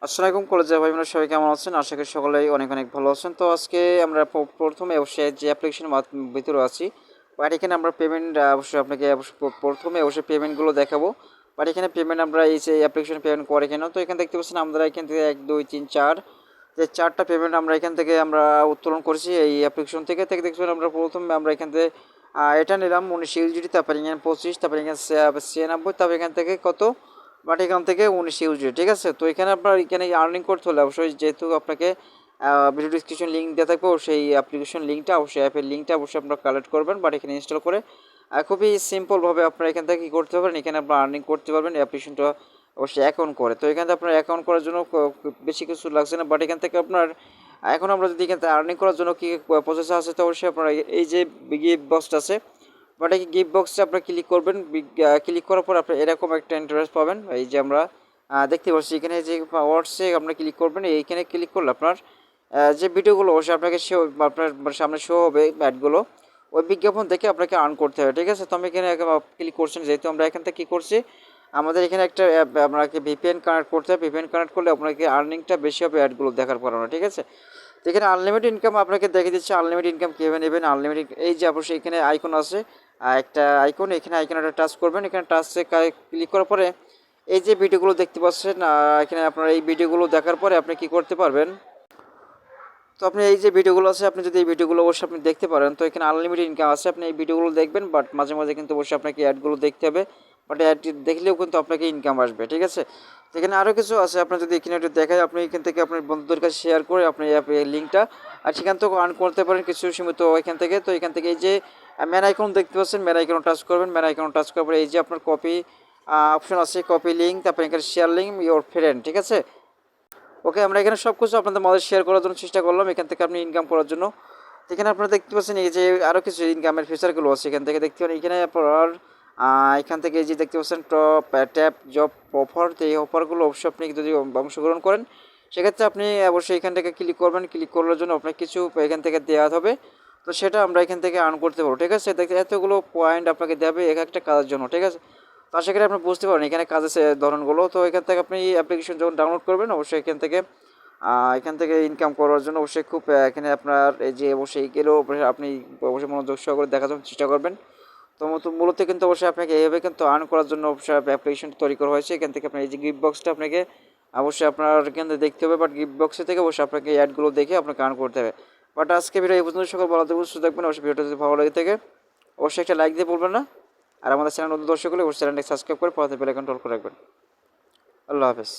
আসসালামু আলাইকুম কলেজের ভাই বোনেরা, সবাই কেমন আছেন? আশা করি সকলেই অনেক অনেক ভালো আছেন। তো আজকে আমরা প্রথমে অবশ্যই যে অ্যাপ্লিকেশনের ভিতরে আছি, বাট এখানে আমরা পেমেন্ট অবশ্যই আপনাকে প্রথমে অবশ্যই পেমেন্টগুলো দেখাবো। বাট এখানে পেমেন্ট আমরা এই যে অ্যাপ্লিকেশন পেমেন্ট করে কেন, তো এখানে দেখতে পাচ্ছেন আমরা এখান থেকে 1 2 3 4 যে 4টা পেমেন্ট আমরা এখান থেকে আমরা উত্তোলন করেছি এই অ্যাপ্লিকেশন থেকে দেখবেন আমরা প্রথমে আমরা এখান থেকে এটা নিলাম 19 ইউজিডি, তারপরে এখানে 25, তারপরে এখানে 96, তারপরে এখান থেকে কত, বাট এখান থেকে 19 ইউজিডি। ঠিক আছে, তো এখানে আপনার এখানে আর্নিং করতে হলে অবশ্যই যেহেতু আপনাকে ভিডিও ডিসক্রিপশন লিঙ্ক দেওয়া থাকবে, সেই অ্যাপ্লিকেশন লিঙ্কটা অবশ্যই অ্যাপের লিঙ্কটা অবশ্যই আপনারা কালেক্ট করবেন, বাট এখানে ইনস্টল করে খুবই সিম্পলভাবে আপনারা এখান থেকে কী করতে পারবেন, এখানে আপনারা আর্নিং করতে পারবেন অ্যাপ্লিকেশনটা অবশ্যই অ্যাকাউন্ট করে। তো এখানে আপনার অ্যাকাউন্ট করার জন্য বেশি কিছু লাগছে না, বাট এখান থেকে আপনার এখন আমরা যদি এখান থেকে আর্নিং করার জন্য কী প্রসেস আছে, তো অবশ্যই আপনারা এই যে গিফট বক্সটা আছে, বাট এই গিফট বক্সে আপনারা ক্লিক করবেন। ক্লিক করার পর আপনি এরকম একটা ইন্টারফেস পাবেন। এই যে আমরা দেখতে পাচ্ছি এখানে যে ওয়ার্ডসে আপনারা ক্লিক করবেন, এইখানে ক্লিক করলে আপনার যে ভিডিওগুলো অবশ্যই আপনাকে আপনার সামনে শো হবে অ্যাডগুলো, ওই বিজ্ঞাপন দেখে আপনাকে আর্ন করতে হবে। ঠিক আছে, তো আমি এখানে ক্লিক করছি, যেহেতু আমরা এখান থেকে কী করছি, আমাদের এখানে একটা অ্যাপ আপনাকে ভিপিএন কানেক্ট করতে হবে। ভিপিএন কানেক্ট করলে আপনাকে আর্নিংটা বেশি হবে অ্যাডগুলো দেখার পর। ঠিক আছে, তো এখানে আনলিমিটেড ইনকাম আপনাকে দেখে দিচ্ছে। আনলিমিটেড ইনকাম কীভাবে নেবেন, আনলিমিটেড এই যে অবশ্যই এখানে আইকন আছে, একটা আইকন, এখানে আইকনটা টাচ করবেন। এখানে টাচে ক্লিক করার পরে এই যে ভিডিওগুলো দেখতে পাচ্ছেন, এখানে আপনারা এই ভিডিওগুলো দেখার পরে আপনি কি করতে পারবেন, তো আপনি এই যে ভিডিওগুলো আছে, আপনি যদি এই ভিডিওগুলো অবশ্যই আপনি দেখতে পারেন, তো এখানে আনলিমিটেড ইনকাম আছে। আপনি এই ভিডিওগুলো দেখবেন, বাট মাঝে মাঝে কিন্তু অবশ্যই আপনাকে অ্যাডগুলো দেখতে হবে, বাট অ্যাড দেখলেও কিন্তু আপনাকে ইনকাম আসবে। ঠিক আছে, তো এখানে আরও কিছু আছে, আপনার যদি এখানে একটু দেখায়, আপনি এখান থেকে আপনার বন্ধুদের কাছে শেয়ার করে আপনি এই লিঙ্কটা আর সেখান থেকেও আর্ন করতে পারেন কিছু সীমিত এখান থেকে। তো এখান থেকে এই যে ম্যান আইকন দেখতে পাচ্ছেন, ম্যান আইকন টাচ করবেন। ম্যান আইকন টাচ করার পরে এই যে আপনার কপি অপশন আছে, কপি লিঙ্ক, তারপরে এখানে শেয়ার লিঙ্ক ইওর ফ্রেন্ড। ঠিক আছে, ওকে, আমরা এখানে সব কিছু আপনাদের মাঝে শেয়ার করার জন্য চেষ্টা করলাম, এখান থেকে আপনি ইনকাম করার জন্য। এখানে আপনারা দেখতে পাচ্ছেন এই যে আরও কিছু ইনকামের ফিচারগুলো আছে, এখান থেকে দেখতে পারেন। এখানে আপনার এখান থেকে এই যে দেখতে পাচ্ছেন টপ ট্যাপ জব অফার, তো এই অফারগুলো অবশ্যই আপনি যদি অংশগ্রহণ করেন, সেক্ষেত্রে আপনি অবশ্যই এখান থেকে ক্লিক করবেন। ক্লিক করার জন্য আপনার কিছু এখান থেকে দেওয়া হবে, তো সেটা আমরা এখান থেকে আর্ন করতে পারবো। ঠিক আছে, দেখতে এতগুলো পয়েন্ট আপনাকে দেবে এক একটা কাজের জন্য। ঠিক আছে, তো আশা করি আপনি বুঝতে পারেন এখানে কাজের ধরনগুলো। তো এখান থেকে আপনি অ্যাপ্লিকেশন যখন ডাউনলোড করবেন, অবশ্যই এখান থেকে ইনকাম করার জন্য অবশ্যই খুব এখানে আপনার এই যে অবশ্যই গেলেও আপনি অবশ্যই মনোযোগ সহকারে দেখার জন্য চেষ্টা করবেন। তো মূলত কিন্তু অবশ্যই আপনাকে এইভাবে কিন্তু আর্ন করার জন্য অবশ্যই অ্যাপ্লিকেশন তৈরি করা হয়েছে। এখান থেকে আপনার এই যে গিফট বক্সটা আপনাকে অবশ্যই আপনার এখান থেকে দেখতে হবে, বাট গিফট বক্সে থেকে অবশ্যই আপনাকে অ্যাডগুলো দেখে আপনাকে আর্ন করতে হবে। বাট আজকে ভিডিও এই পর্যন্ত, সকল ভালো থাকবেন, সুস্থ থাকবেন। অবশ্যই ভিডিওটা যদি ভালো লাগে থাকে অবশ্যই একটা লাইক দিয়ে বলবেন না, আর আমাদের চ্যানেল নতুন দর্শক হলে অবশ্যই চ্যানেলটি সাবস্ক্রাইব করে পাশে বেল আইকনটা অল করে রাখবেন। আল্লাহ হাফেজ।